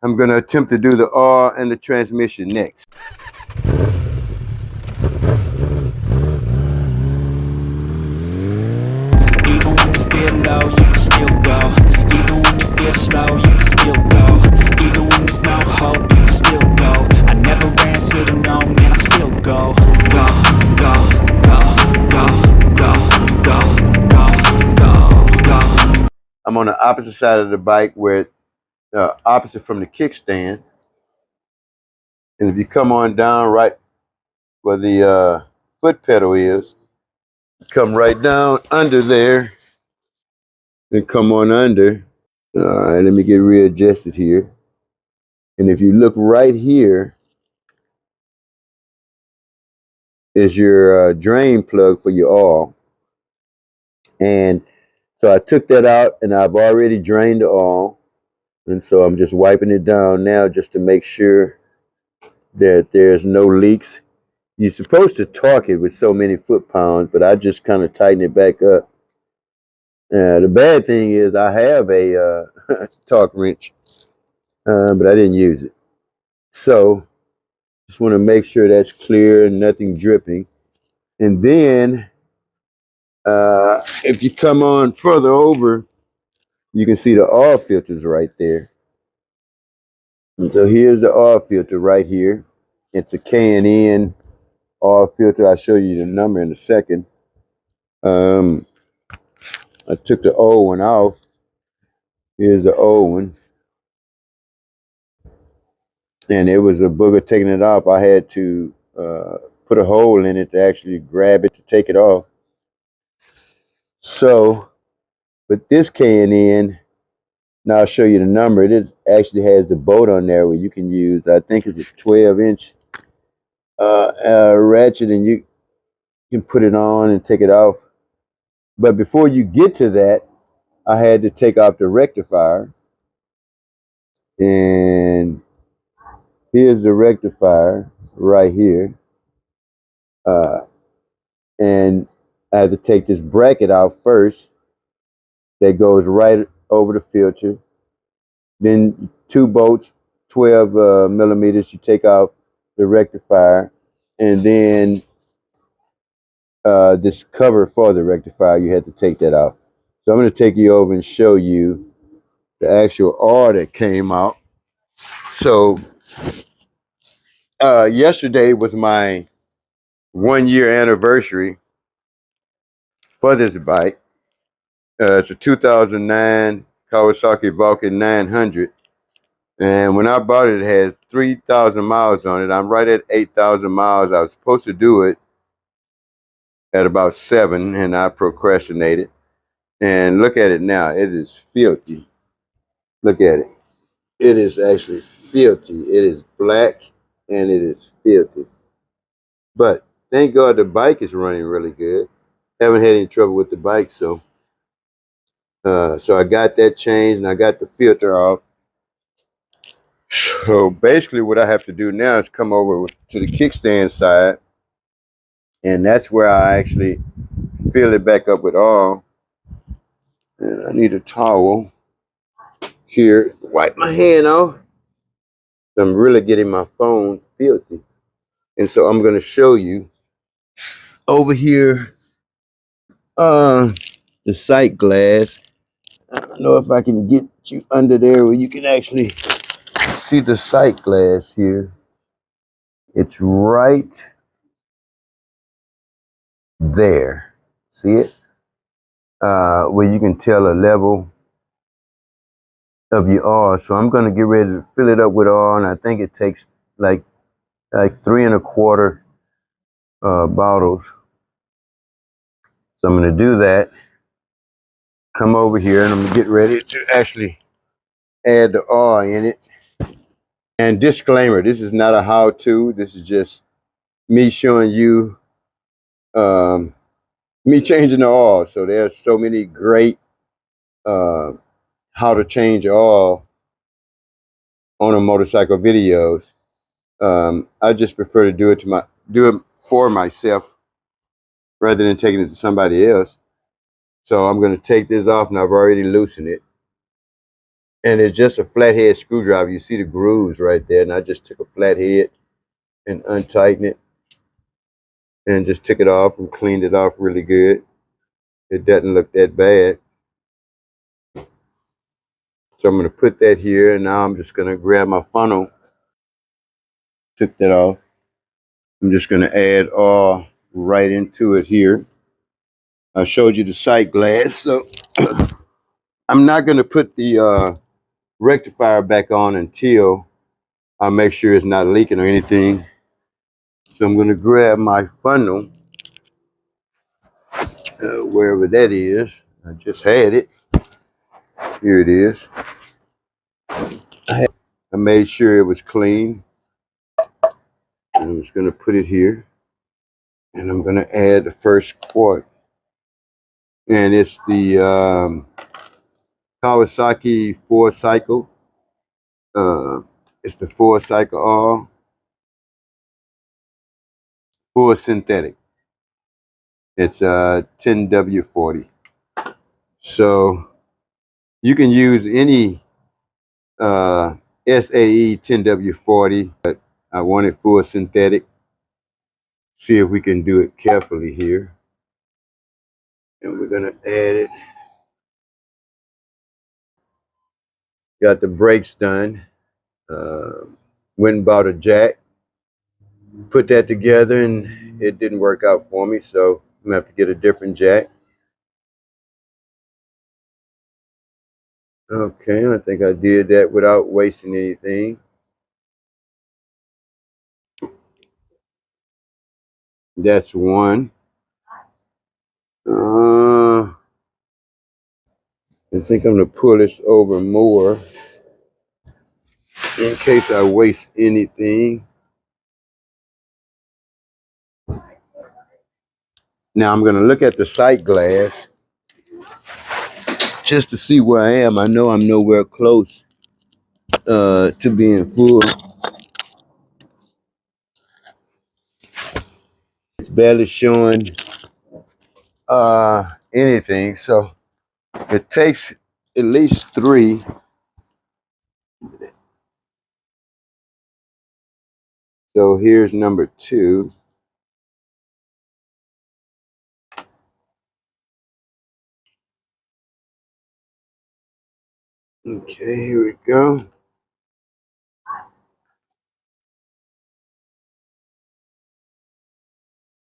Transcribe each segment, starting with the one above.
I'm going to attempt to do the oil and the transmission next. Even when you feel low, you can still go. Even when you feel slow, you can still go. Even when there's no hope, you can still go. I never answer to no, man, I still go. Go, go, go, go, go, go, go, go, go. I'm on the opposite side of the bike where opposite from the kickstand. And if you come on down right where the foot pedal is, come right down under there and come on under. All right, let me get readjusted here. And if you look right here is your drain plug for your oil. And so I took that out and I've already drained the oil. And so I'm just wiping it down now just to make sure that there's no leaks. You're supposed to torque it with so many foot-pounds, but I just kind of tighten it back up. The bad thing is I have a torque wrench, but I didn't use it. So just want to make sure that's clear and nothing dripping. And then if you come on further over, you can see the oil filters right there. And so here's the oil filter right here. It's a K&N oil filter. I'll show you the number in a second. I took the old one off. Here's the old one. And it was a booger taking it off. I had to put a hole in it to actually grab it to take it off. So, with this K&N, now I'll show you the number. It actually has the bolt on there where you can use, I think it's a 12-inch ratchet, and you can put it on and take it off. But before you get to that, I had to take off the rectifier. And here's the rectifier right here. And I had to take this bracket out first that goes right over the filter. Then 2 bolts, 12 millimeters, you take out the rectifier. And then this cover for the rectifier, you had to take that out. So I'm going to take you over and show you the actual oil that came out. So yesterday was my 1-year anniversary for this bike. It's a 2009 Kawasaki Vulcan 900. And when I bought it, it had 3,000 miles on it. I'm right at 8,000 miles. I was supposed to do it at about 7, and I procrastinated. And look at it now. It is filthy. Look at it. It is actually filthy. It is black, and it is filthy. But thank God the bike is running really good. Haven't had any trouble with the bike, so I got that changed, and I got the filter off. So basically what I have to do now is come over to the kickstand side, and that's where I actually fill it back up with oil. And I need a towel here to wipe my hand off. I'm really getting my phone filthy. And so I'm going to show you over here the sight glass. I don't know if I can get you under there where you can actually see the sight glass here. It's right there. See it? Where you can tell a level of your oil. So I'm going to get ready to fill it up with oil, and I think it takes like 3 1/4 bottles. So I'm going to do that. Come over here, and I'm going to get ready to actually add the oil in it. And disclaimer, this is not a how-to. This is just me showing you me changing the oil. So there's so many great how to change oil on a motorcycle videos. I just prefer to do it for myself rather than taking it to somebody else. So I'm going to take this off, and I've already loosened it. And it's just a flathead screwdriver. You see the grooves right there, and I just took a flathead and untightened it and just took it off and cleaned it off really good. It doesn't look that bad. So I'm going to put that here, and now I'm just going to grab my funnel. Took that off. I'm just going to add oil right into it here. I showed you the sight glass, so I'm not going to put the rectifier back on until I make sure it's not leaking or anything. So I'm going to grab my funnel, wherever that is. I just had it. Here it is. I made sure it was clean. And I'm just going to put it here. And I'm going to add the first quart. And it's the Kawasaki 4-cycle. It's the 4-cycle oil. Full synthetic. It's 10W40. So you can use any SAE 10W40, but I want it full synthetic. See if we can do it carefully here. And we're gonna add it. Got the brakes done. Went and bought a jack. Put that together and it didn't work out for me, so I'm gonna have to get a different jack. Okay, I think I did that without wasting anything. That's one. I think I'm gonna pull this over more in case I waste anything. Now I'm gonna look at the sight glass just to see where I am. I know I'm nowhere close to being full. It's barely showing anything, so it takes at least 3. So here's number 2. Okay, here we go.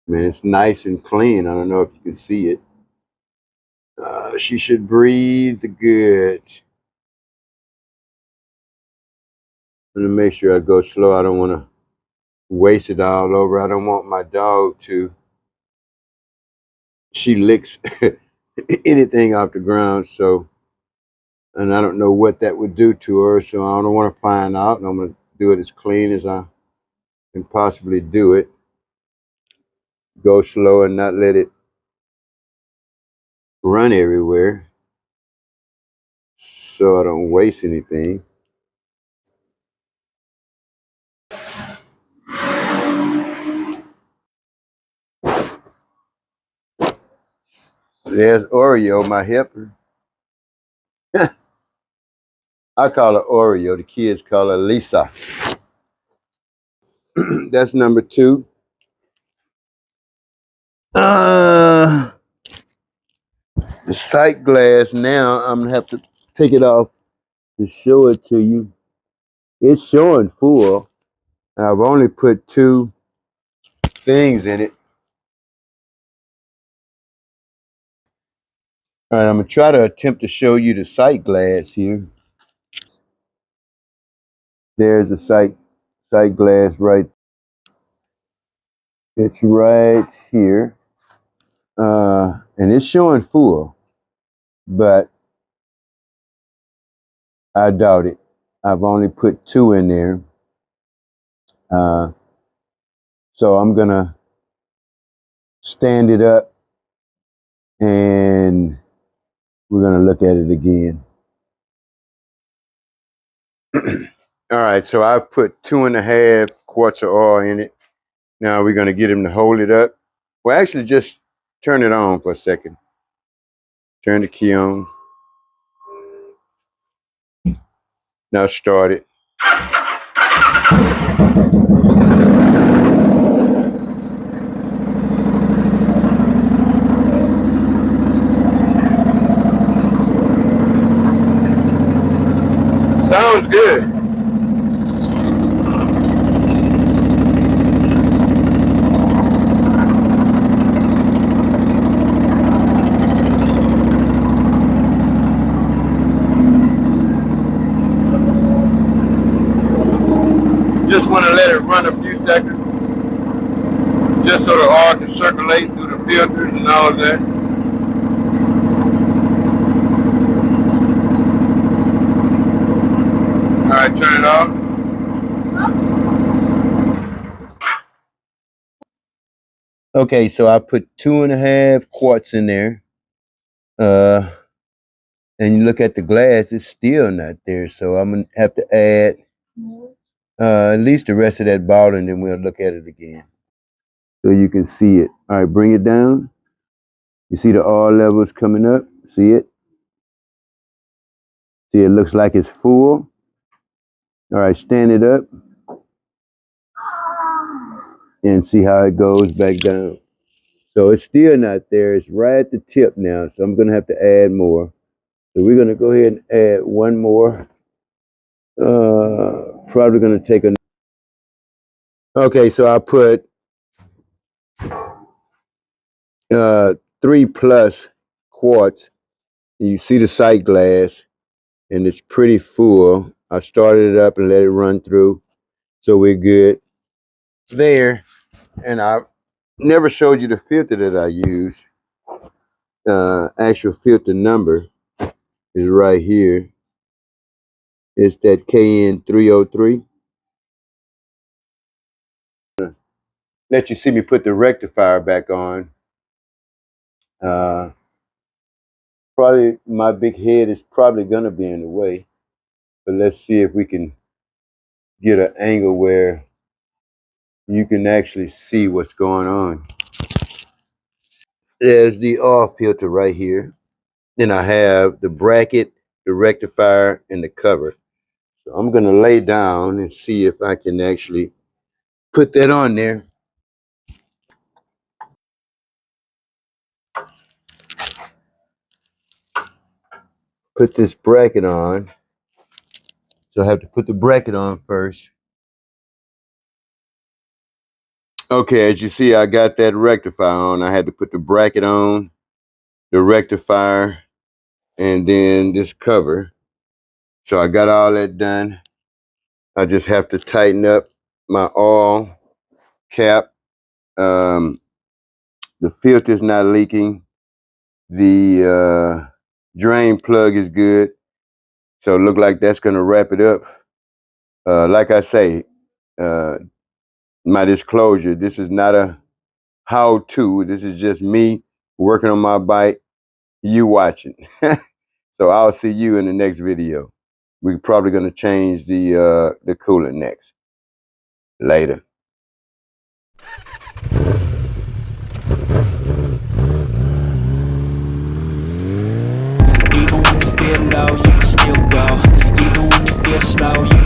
Man, it's nice and clean. I don't know if you can see it. She should breathe good. I'm gonna make sure I go slow. I don't want to waste it all over. I don't want my dog to. She licks anything off the ground, so, and I don't know what that would do to her, so I don't want to find out. And I'm gonna do it as clean as I can possibly do it. Go slow and not let it run everywhere, so I don't waste anything. There's Oreo, my helper. I call her Oreo. The kids call her Lisa. That's number 2. The sight glass now, I'm gonna have to take it off to show it to you. It's showing full. I've only put 2 things in it. All right, I'm gonna try to attempt to show you the sight glass here. There's the sight glass right. It's right here. And it's showing full, but I doubt it. I've only put 2 in there. So I'm gonna stand it up and we're gonna look at it again. All right, so I've put 2.5 quarts of oil in it. Now we're gonna get him to hold it up. Well, actually just turn it on for a second. Turn the key on. Now start it. Sounds good. Just want to let it run a few seconds, just so the oil can circulate through the filters and all of that. All right, turn it off. Okay, so I put 2.5 quarts in there. And you look at the glass, it's still not there. So I'm gonna have to add at least the rest of that bottle, and then we'll look at it again. So you can see it. All right, bring it down. You see the oil levels coming up? See it? See, it looks like it's full. All right, stand it up and see how it goes back down. So it's still not there. It's right at the tip now. So I'm gonna have to add more. So we're gonna go ahead and add one more. Probably gonna take a. Okay, so I put 3+ quarts. You see the sight glass, and it's pretty full. I started it up and let it run through, so we're good there. And I never showed you the filter that I use. Actual filter number is right here. It's that KN303. Let you see me put the rectifier back on. Probably my big head is probably gonna be in the way, but let's see if we can get an angle where you can actually see what's going on. There's the oil filter right here. Then I have the bracket, the rectifier, and the cover. So I'm gonna lay down and see if I can actually put that on there. Put this bracket on. So I have to put the bracket on first. Okay, as you see, I got that rectifier on. I had to put the bracket on, the rectifier, and then this cover. So I got all that done. I just have to tighten up my oil cap. The filter's not leaking. The drain plug is good. So it look like that's gonna wrap it up. Like I say, my disclosure, this is not a how-to. This is just me working on my bike, you watching. So I'll see you in the next video. We're probably gonna change the coolant next. Later. Even when you feel low, you can still go. Even when you feel slow, you